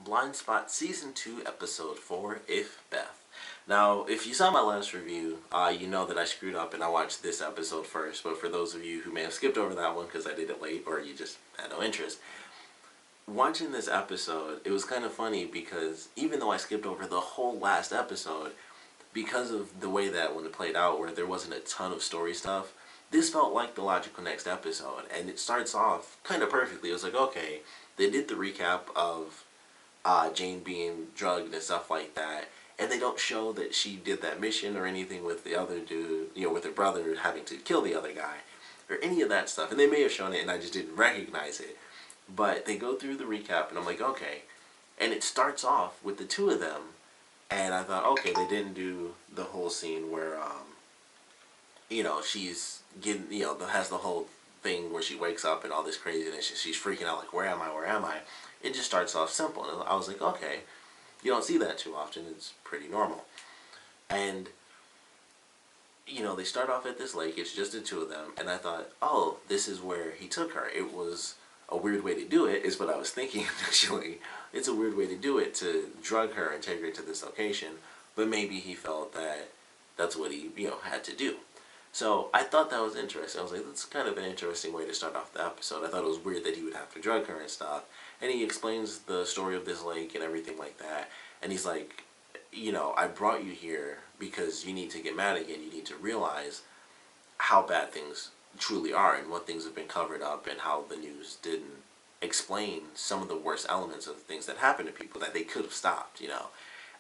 Blinspot Season 2, Episode 4, If Beth. Now, if you saw my last review, you know that I screwed up and I watched this episode first, but for those of you who may have skipped over that one because I did it late or you just had no interest, watching this episode, it was kind of funny because even though I skipped over the whole last episode, because of the way that when it played out where there wasn't a ton of story stuff, this felt like the logical next episode, and it starts off kind of perfectly. It was like, okay, they did the recap of Jane being drugged and stuff like that, and they don't show that she did that mission or anything with the other dude, with her brother having to kill the other guy, or any of that stuff. And they may have shown it and I just didn't recognize it. But they go through the recap and I'm like, okay. And it starts off with the two of them, and I thought, okay, they didn't do the whole scene where, she's getting, has the whole thing where she wakes up and all this craziness, she's freaking out like, where am I, where am I? It just starts off simple, and I was like, okay, you don't see that too often, it's pretty normal. And, they start off at this lake, it's just the two of them, and I thought, oh, this is where he took her. It was a weird way to do it, is what I was thinking initially. It's a weird way to do it, to drug her and take her to this location, but maybe he felt that that's what he, had to do. So I thought that was interesting. I was like, that's kind of an interesting way to start off the episode. I thought it was weird that he would have to drug her and stuff. And he explains the story of this lake and everything like that. And he's like, I brought you here because you need to get mad again. You need to realize how bad things truly are and what things have been covered up and how the news didn't explain some of the worst elements of things that happen to people that they could have stopped,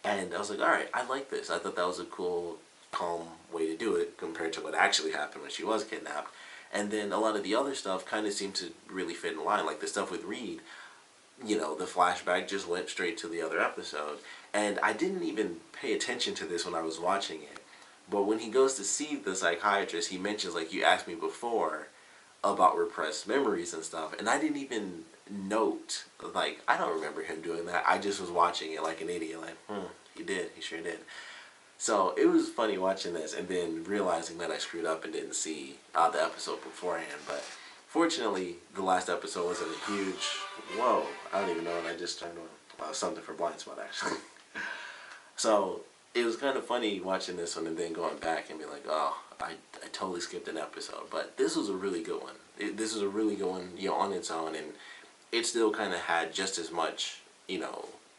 And I was like, all right, I like this. I thought that was a cool, calm way to do it compared to what actually happened when she was kidnapped. And then a lot of the other stuff kind of seemed to really fit in line, like the stuff with Reed. The flashback just went straight to the other episode. And I didn't even pay attention to this when I was watching it. But when he goes to see the psychiatrist, he mentions, like, you asked me before about repressed memories and stuff. And I didn't even note, like, I don't remember him doing that. I just was watching it like an idiot, like, he did, he sure did. So it was funny watching this and then realizing that I screwed up and didn't see the episode beforehand. But fortunately, the last episode wasn't a huge, whoa, I don't even know when I just turned on something for Blinspot, actually. So it was kind of funny watching this one and then going back and be like, oh, I totally skipped an episode. But this was a really good one. This was a really good one, on its own. And it still kind of had just as much,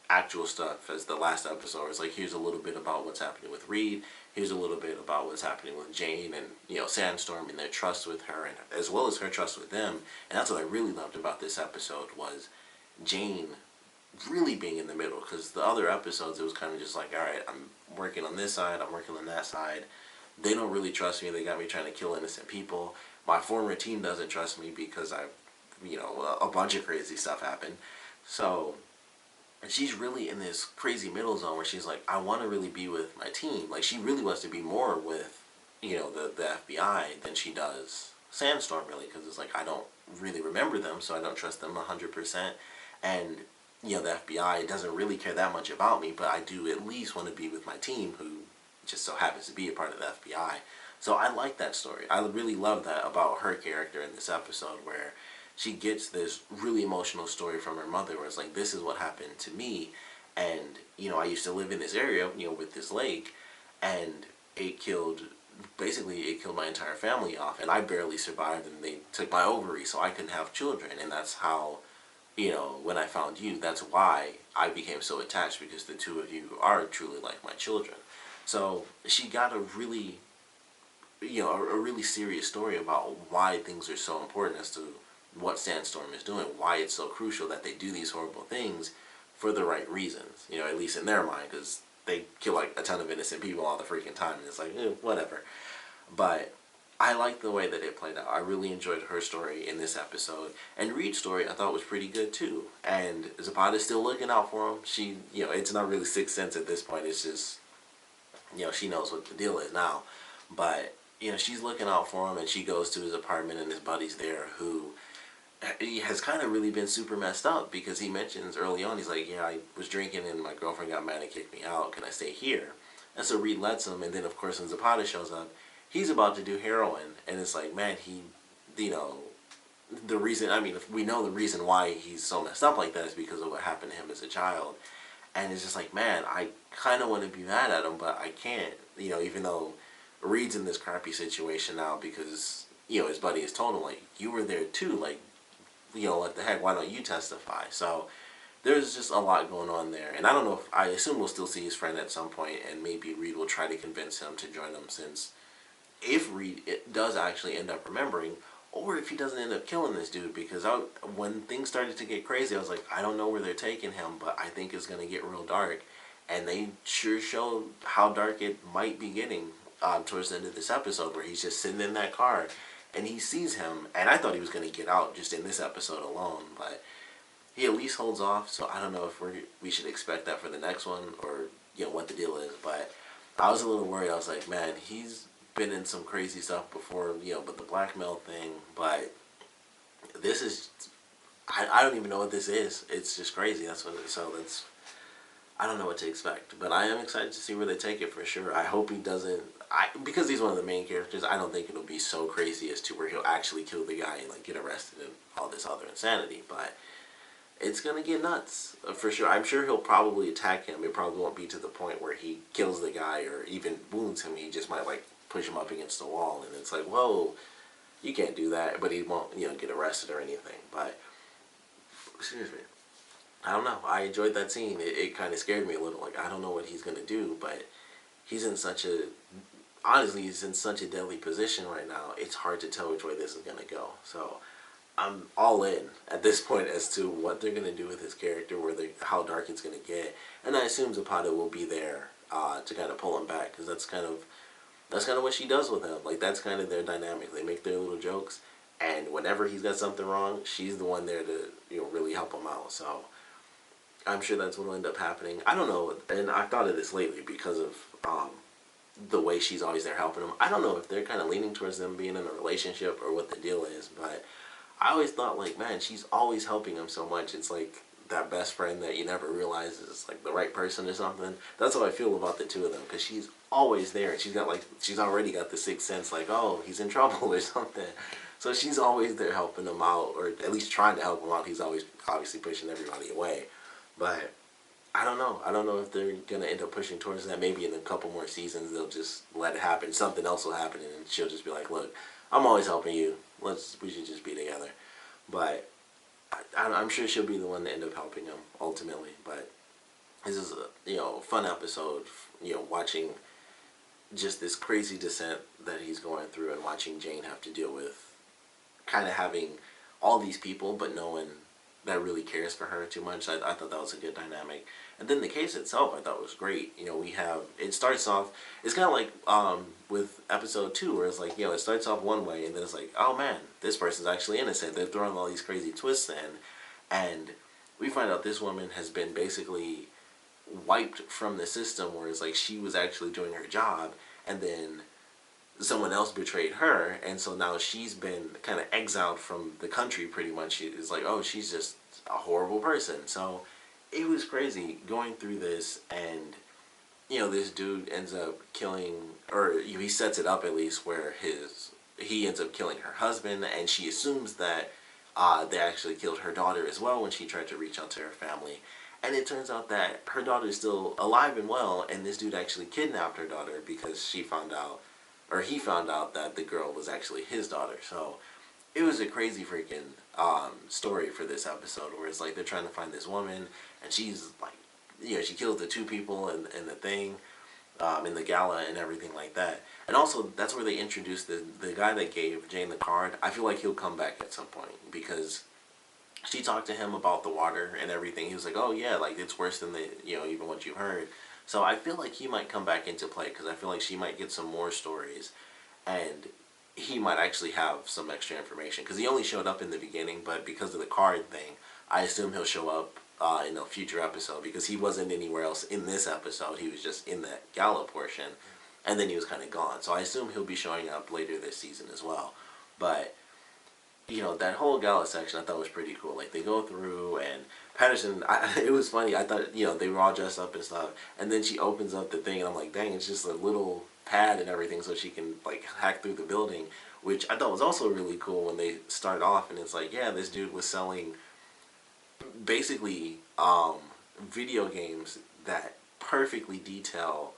actual stuff as the last episode. It's like, here's a little bit about what's happening with Reed, here's a little bit about what's happening with Jane and Sandstorm and their trust with her, and as well as her trust with them. And that's what I really loved about this episode, was Jane really being in the middle, because the other episodes it was kind of just like, alright, I'm working on this side, I'm working on that side, they don't really trust me, they got me trying to kill innocent people, my former team doesn't trust me because a bunch of crazy stuff happened. So and she's really in this crazy middle zone where she's like, I want to really be with my team. Like, she really wants to be more with, the FBI than she does Sandstorm, really. Because it's like, I don't really remember them, so I don't trust them 100%. And, the FBI doesn't really care that much about me, but I do at least want to be with my team, who just so happens to be a part of the FBI. So I like that story. I really love that about her character in this episode, where she gets this really emotional story from her mother where it's like, this is what happened to me, and I used to live in this area with this lake, and it killed my entire family off, and I barely survived, and they took my ovaries so I couldn't have children. And that's how, when I found you, that's why I became so attached, because the two of you are truly like my children. So she got a really a really serious story about why things are so important as to what Sandstorm is doing, why it's so crucial that they do these horrible things for the right reasons, at least in their mind, because they kill like a ton of innocent people all the freaking time, and it's like, whatever. But I like the way that it played out. I really enjoyed her story in this episode, and Reed's story I thought was pretty good too. And Zapata's still looking out for him. She, it's not really Sixth Sense at this point. It's just, she knows what the deal is now. But she's looking out for him, and she goes to his apartment, and his buddy's there, who he has kind of really been super messed up, because he mentions early on, he's like, yeah, I was drinking and my girlfriend got mad and kicked me out, can I stay here? And so Reed lets him, and then of course when Zapata shows up, he's about to do heroin, and it's like, man, he, the reason, I mean, if we know the reason why he's so messed up like that is because of what happened to him as a child. And it's just like, man, I kind of want to be mad at him, but I can't. Even though Reed's in this crappy situation now because, his buddy has told him, like, you were there too. Like, what the heck, why don't you testify? So there's just a lot going on there. And I don't know if, I assume we'll still see his friend at some point, and maybe Reed will try to convince him to join them, since if Reed does actually end up remembering, or if he doesn't end up killing this dude, because when things started to get crazy, I was like, I don't know where they're taking him, but I think it's going to get real dark. And they sure showed how dark it might be getting towards the end of this episode, where he's just sitting in that car, and he sees him, and I thought he was going to get out just in this episode alone, but he at least holds off, so I don't know if we should expect that for the next one, or, what the deal is, but I was a little worried. I was like, man, he's been in some crazy stuff before, but the blackmail thing, but this is, I don't even know what this is. It's just crazy. I don't know what to expect, but I am excited to see where they take it for sure. I hope he doesn't, because he's one of the main characters, I don't think it'll be so crazy as to where he'll actually kill the guy and, like, get arrested and all this other insanity, but it's gonna get nuts, for sure. I'm sure he'll probably attack him. It probably won't be to the point where he kills the guy or even wounds him. He just might, like, push him up against the wall, and it's like, whoa, you can't do that, but he won't, get arrested or anything. But, excuse me, I don't know. I enjoyed that scene. It kind of scared me a little. Like, I don't know what he's going to do, but he's in such a, honestly, he's in such a deadly position right now. It's hard to tell which way this is going to go. So I'm all in at this point as to what they're going to do with his character, how dark it's going to get. And I assume Zapata will be there to kind of pull him back, because that's kind of what she does with him. Like, that's kind of their dynamic. They make their little jokes, and whenever he's got something wrong, she's the one there to, really help him out. So I'm sure that's what will end up happening. I don't know, and I've thought of this lately because of the way she's always there helping him. I don't know if they're kind of leaning towards them being in a relationship or what the deal is, but I always thought, like, man, she's always helping him so much. It's like that best friend that you never realize is, like, the right person or something. That's how I feel about the two of them, because she's always there, and she's already got the sixth sense, like, oh, he's in trouble or something. So she's always there helping him out, or at least trying to help him out. He's always obviously pushing everybody away. But I don't know. I don't know if they're going to end up pushing towards that. Maybe in a couple more seasons they'll just let it happen. Something else will happen, and she'll just be like, look, I'm always helping you. We should just be together. But I'm sure she'll be the one to end up helping him ultimately. But this is a fun episode. Watching just this crazy descent that he's going through, and watching Jane have to deal with kind of having all these people, but no one that really cares for her too much. I thought that was a good dynamic. And then the case itself I thought was great. It starts off, it's kind of like with episode 2, where it's like, it starts off one way, and then it's like, oh man, this person's actually innocent. They're throwing all these crazy twists in, and we find out this woman has been basically wiped from the system, where it's like she was actually doing her job, and then someone else betrayed her, and so now she's been kind of exiled from the country pretty much. It's like, oh, she's just a horrible person. So it was crazy going through this, and this dude ends up killing, or he sets it up at least, where he ends up killing her husband, and she assumes that they actually killed her daughter as well when she tried to reach out to her family. And it turns out that her daughter is still alive and well, and this dude actually kidnapped her daughter because he found out that the girl was actually his daughter. So it was a crazy freaking story for this episode, where it's like they're trying to find this woman, and she's like, she killed the 2 people in the thing, in the gala and everything like that. And also, that's where they introduced the guy that gave Jane the card. I feel like he'll come back at some point, because she talked to him about the water and everything. He was like, oh yeah, like, it's worse than even what you heard. So I feel like he might come back into play, because I feel like she might get some more stories, and he might actually have some extra information, because he only showed up in the beginning, but because of the card thing, I assume he'll show up in a future episode, because he wasn't anywhere else in this episode. He was just in that gala portion, and then he was kind of gone. So I assume he'll be showing up later this season as well. But that whole gala section I thought was pretty cool. Like, they go through, and Patterson, it was funny. I thought, they were all dressed up and stuff. And then she opens up the thing, and I'm like, dang, it's just a little pad and everything so she can, like, hack through the building. which I thought was also really cool when they start off and it's like, yeah, this dude was selling basically video games that perfectly detail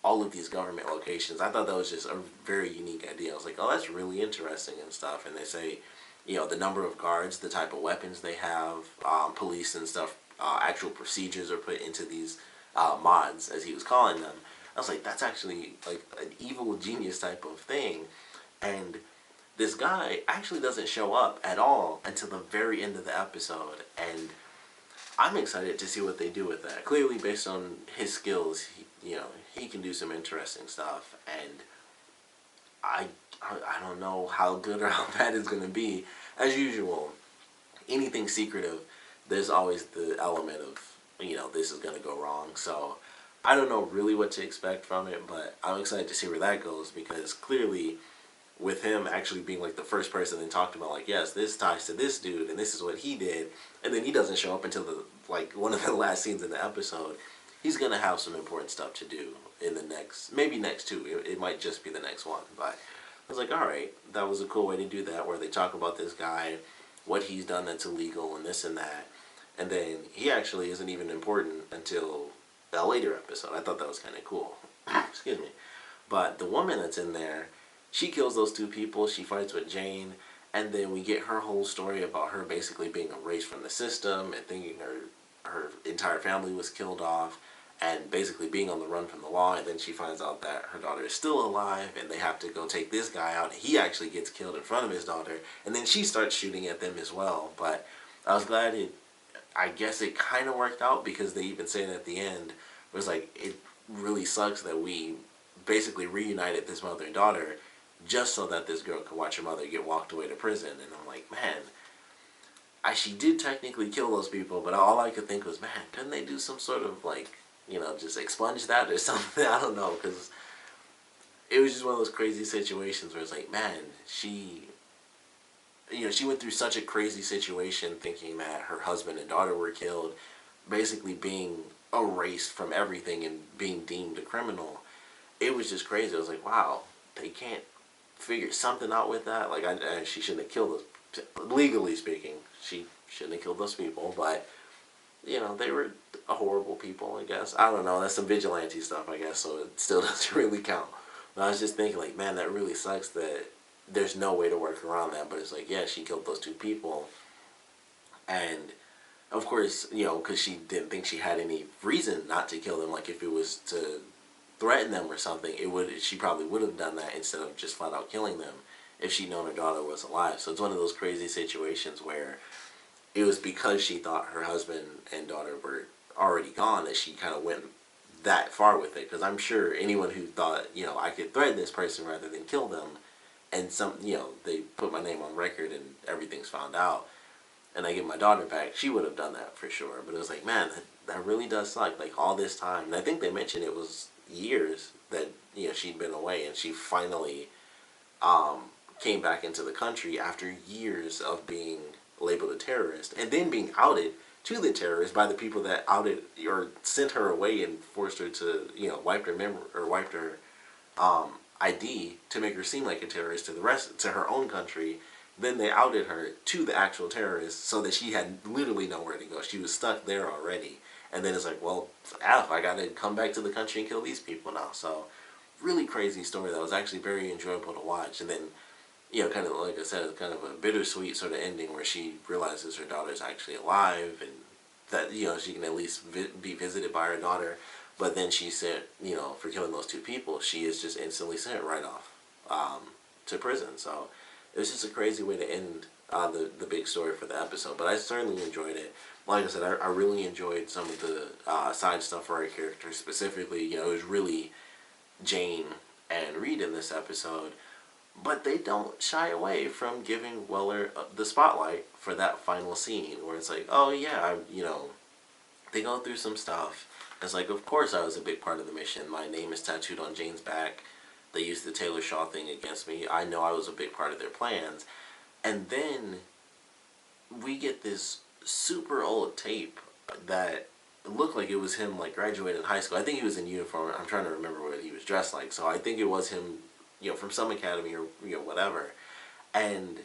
all of these government locations. I thought that was just a very unique idea. I was like, oh, that's really interesting and stuff. And they say, the number of guards, the type of weapons they have, police and stuff, actual procedures are put into these mods, as he was calling them. I was like, that's actually like an evil genius type of thing. And this guy actually doesn't show up at all until the very end of the episode. And I'm excited to see what they do with that. Clearly, based on his skills, he can do some interesting stuff. And I don't know how good or how bad it's going to be. As usual, anything secretive, there's always the element of, this is going to go wrong. So I don't know really what to expect from it, but I'm excited to see where that goes, because clearly with him actually being like the first person they talked about, like, yes, this ties to this dude and this is what he did, and then he doesn't show up until one of the last scenes in the episode. He's going to have some important stuff to do in the maybe next two. It might just be the next one, but I was like, alright, that was a cool way to do that, where they talk about this guy, what he's done that's illegal and this and that, and then he actually isn't even important until a later episode. I thought that was kind of cool. Excuse me. But the woman that's in there, she kills those two people, she fights with Jane, and then we get her whole story about her basically being erased from the system and thinking her entire family was killed off, and basically being on the run from the law. And then she finds out that her daughter is still alive, and they have to go take this guy out. He actually gets killed in front of his daughter, and then she starts shooting at them as well. But I was glad I guess it kind of worked out, because they even say it at the end. It was like, it really sucks that we basically reunited this mother and daughter just so that this girl could watch her mother get walked away to prison. And I'm like, man, she did technically kill those people, but all I could think was, man, couldn't they do some sort of, like, just expunge that or something? I don't know, because it was just one of those crazy situations where it's like, man, she went through such a crazy situation thinking that her husband and daughter were killed, basically being erased from everything and being deemed a criminal. It was just crazy. I was like, wow, they can't figure something out with that. Like, she shouldn't have killed those, legally speaking, she shouldn't have killed those people, but, they were horrible people, I guess. I don't know, that's some vigilante stuff, I guess, so it still doesn't really count. But I was just thinking, like, man, that really sucks that there's no way to work around that. But it's like, yeah, she killed those two people, and of course, because she didn't think she had any reason not to kill them. Like, if it was to threaten them or something, she probably would have done that instead of just flat out killing them if she'd known her daughter was alive. So it's one of those crazy situations where it was because she thought her husband and daughter were already gone that she kind of went that far with it. Because I'm sure anyone who thought, I could threaten this person rather than kill them, and they put my name on record and everything's found out, and I get my daughter back, she would have done that for sure. But it was like, man, that really does suck. Like, all this time, and I think they mentioned it was years that she'd been away, and she finally came back into the country after years of being labeled a terrorist, and then being outed to the terrorists by the people that outed or sent her away and forced her to wipe her ID to make her seem like a terrorist to her own country. Then they outed her to the actual terrorists so that she had literally nowhere to go. She was stuck there already. And then it's like, well, I gotta come back to the country and kill these people now. So, really crazy story that was actually very enjoyable to watch. And then, kind of like I said, it's kind of a bittersweet sort of ending where she realizes her daughter's actually alive, and that, she can at least be visited by her daughter. But then she sent, for killing those two people, she is just instantly sent right off to prison. So it was just a crazy way to end the big story for the episode. But I certainly enjoyed it. Like I said, I really enjoyed some of the side stuff for our characters. Specifically, it was really Jane and Reed in this episode. But they don't shy away from giving Weller the spotlight for that final scene where it's like, oh yeah, they go through some stuff. It's like, of course I was a big part of the mission. My name is tattooed on Jane's back. They used the Taylor Shaw thing against me. I know I was a big part of their plans. And then we get this super old tape that looked like it was him, like, graduating high school. I think he was in uniform. I'm trying to remember what he was dressed like. So I think it was him, from some academy or, whatever. And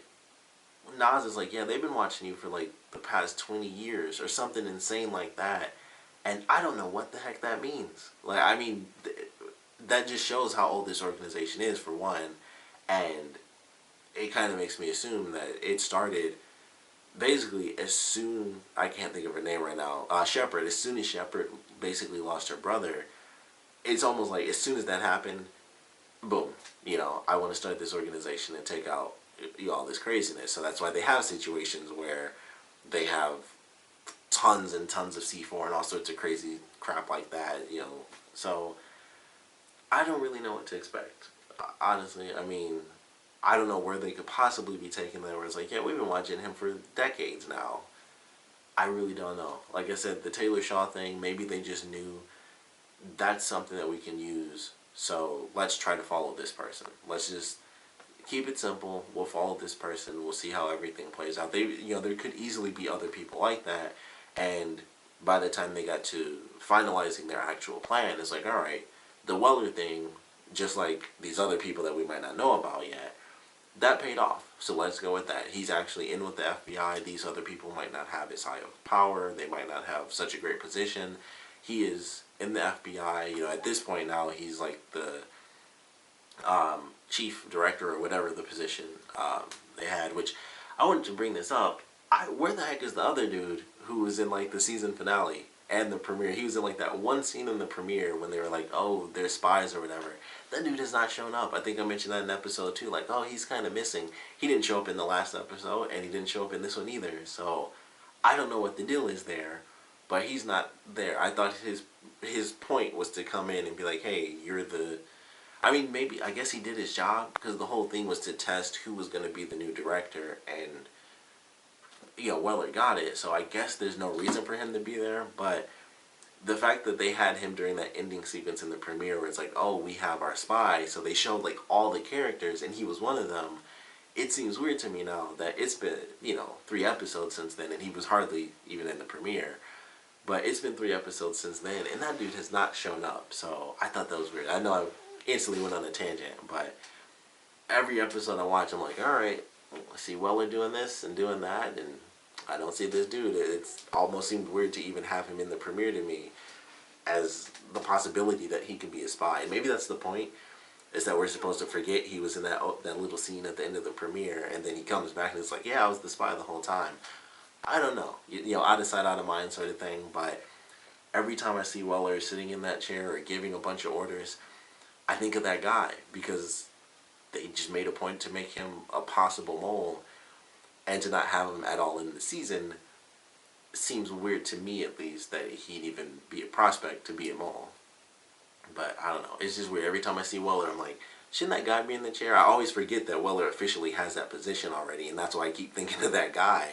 Nas is like, yeah, they've been watching you for like the past 20 years or something insane like that. And I don't know what the heck that means. Like, I mean, that just shows how old this organization is, for one. And it kind of makes me assume that it started basically as soon, I can't think of her name right now, Shepard, as soon as Shepard basically lost her brother, it's almost like as soon as that happened, boom, I want to start this organization and take out all this craziness. So that's why they have situations where they have tons and tons of C4 and all sorts of crazy crap like that. So I don't really know what to expect. Honestly, I mean, I don't know where they could possibly be taking that, where it's like, yeah, we've been watching him for decades now. I really don't know. Like I said, the Taylor Shaw thing, maybe they just knew that's something that we can use, so let's try to follow this person. Let's just keep it simple. We'll follow this person. We'll see how everything plays out. There could easily be other people like that, and by the time they got to finalizing their actual plan, it's like, all right, the Weller thing, just like these other people that we might not know about yet, that paid off. So let's go with that. He's actually in with the FBI. These other people might not have as high of power. They might not have such a great position. He is in the FBI. At this point now, he's like the chief director or whatever the position they had. Which I wanted to bring this up. Where the heck is the other dude who was in like the season finale and the premiere? He was in like that one scene in the premiere when they were like, oh, they're spies or whatever. That dude has not shown up. I think I mentioned that in episode 2. Like, oh, he's kind of missing. He didn't show up in the last episode, and he didn't show up in this one either. So I don't know what the deal is there, but he's not there. I thought his point was to come in and be like, hey, you're the... I mean, maybe, I guess he did his job, because the whole thing was to test who was going to be the new director, and, Weller got it, so I guess there's no reason for him to be there, but the fact that they had him during that ending sequence in the premiere where it's like, oh, we have our spy, so they showed like all the characters and he was one of them, it seems weird to me now that it's been, 3 episodes since then, and he was hardly even in the premiere, but it's been 3 episodes since then, and that dude has not shown up, so I thought that was weird. I know I instantly went on a tangent, but every episode I watch, I'm like, alright, I see Weller doing this and doing that, and I don't see this dude. It almost seemed weird to even have him in the premiere to me, as the possibility that he could be a spy. And maybe that's the point, is that we're supposed to forget he was in that little scene at the end of the premiere, and then he comes back and it's like, yeah, I was the spy the whole time. I don't know. Out of sight, out of mind sort of thing, but every time I see Weller sitting in that chair or giving a bunch of orders, I think of that guy, because they just made a point to make him a possible mole, and to not have him at all in the season seems weird to me, at least, that he'd even be a prospect to be a mole. But I don't know. It's just weird. Every time I see Weller, I'm like, shouldn't that guy be in the chair? I always forget that Weller officially has that position already, and that's why I keep thinking of that guy,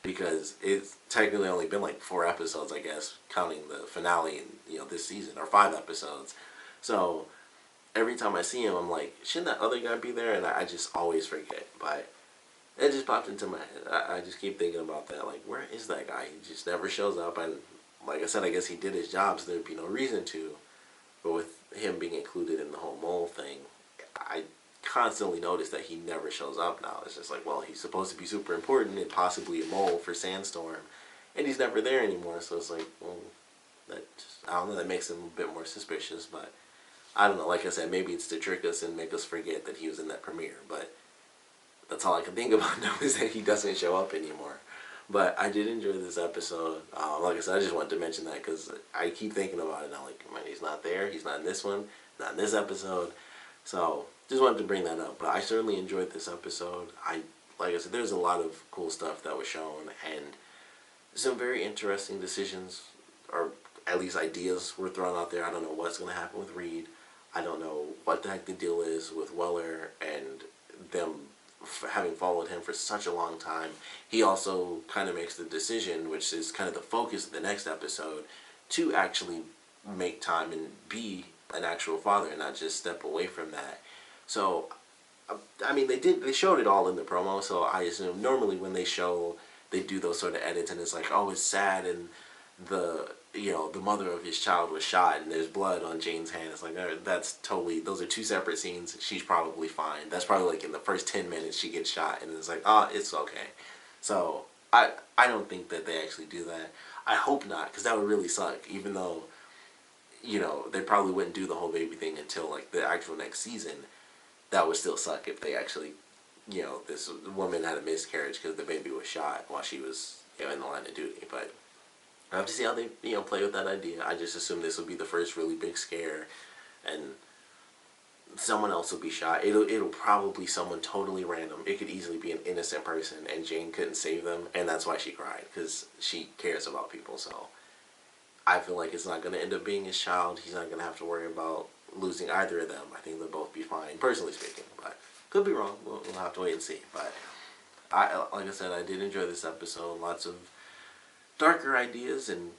because it's technically only been like 4 episodes, I guess, counting the finale in this season, or 5 episodes. So every time I see him, I'm like, shouldn't that other guy be there? And I just always forget. But it just popped into my head. I just keep thinking about that. Like, where is that guy? He just never shows up. And like I said, I guess he did his job, so there'd be no reason to. But with him being included in the whole mole thing, I constantly notice that he never shows up now. It's just like, well, he's supposed to be super important and possibly a mole for Sandstorm, and he's never there anymore. So it's like, well, I don't know, that makes him a bit more suspicious. But I don't know. Like I said, maybe it's to trick us and make us forget that he was in that premiere. But that's all I can think about now, is that he doesn't show up anymore. But I did enjoy this episode. Like I said, I just wanted to mention that because I keep thinking about it now. Like, man, he's not there. He's not in this one. Not in this episode. So just wanted to bring that up. But I certainly enjoyed this episode. Like I said, there's a lot of cool stuff that was shown, and some very interesting decisions, or at least ideas, were thrown out there. I don't know what's going to happen with Reed. I don't know what the heck the deal is with Weller and them having followed him for such a long time. He also kind of makes the decision, which is kind of the focus of the next episode, to actually make time and be an actual father and not just step away from that. So, I mean, they showed it all in the promo, so I assume normally when they do those sort of edits and it's like, oh, it's sad and the the mother of his child was shot and there's blood on Jane's hand. It's like, that's totally, those are two separate scenes. She's probably fine. That's probably like in the first 10 minutes she gets shot and it's like, it's okay. So I don't think that they actually do that. I hope not, because that would really suck. Even though, they probably wouldn't do the whole baby thing until like the actual next season. That would still suck if they actually, this woman had a miscarriage because the baby was shot while she was, in the line of duty. But I have to see how they, play with that idea. I just assume this will be the first really big scare, and someone else will be shot. It'll probably someone totally random. It could easily be an innocent person, and Jane couldn't save them, and that's why she cried, because she cares about people. So I feel like it's not going to end up being his child. He's not going to have to worry about losing either of them. I think they'll both be fine, personally speaking. But could be wrong. We'll have to wait and see. But like I said, I did enjoy this episode. Lots of darker ideas and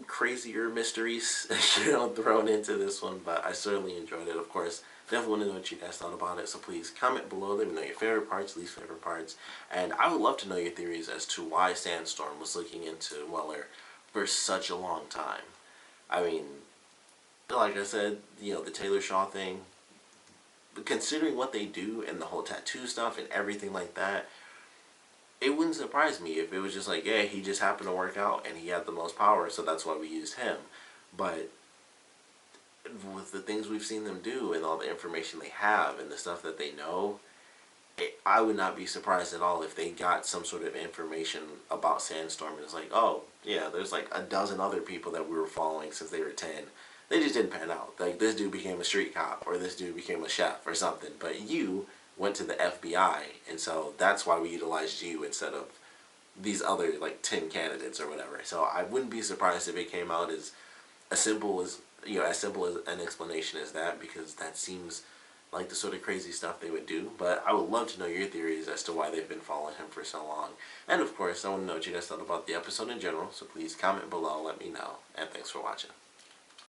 crazier mysteries, thrown into this one. But I certainly enjoyed it. Of course, definitely want to know what you guys thought about it. So please comment below. Let me know your favorite parts, least favorite parts. And I would love to know your theories as to why Sandstorm was looking into Weller for such a long time. I mean, like I said, the Taylor Shaw thing, considering what they do and the whole tattoo stuff and everything like that, it wouldn't surprise me if it was just like, yeah, he just happened to work out and he had the most power, so that's why we used him. But with the things we've seen them do and all the information they have and the stuff that they know, I would not be surprised at all if they got some sort of information about Sandstorm and it's like, oh, yeah, there's like a dozen other people that we were following since they were 10. They just didn't pan out. Like, this dude became a street cop, or this dude became a chef or something. But you went to the FBI, and so that's why we utilized you instead of these other, like, 10 candidates or whatever. So I wouldn't be surprised if it came out as simple as an explanation as that, because that seems like the sort of crazy stuff they would do. But I would love to know your theories as to why they've been following him for so long. And of course, I want to know what you guys thought about the episode in general, so please comment below, let me know, and thanks for watching.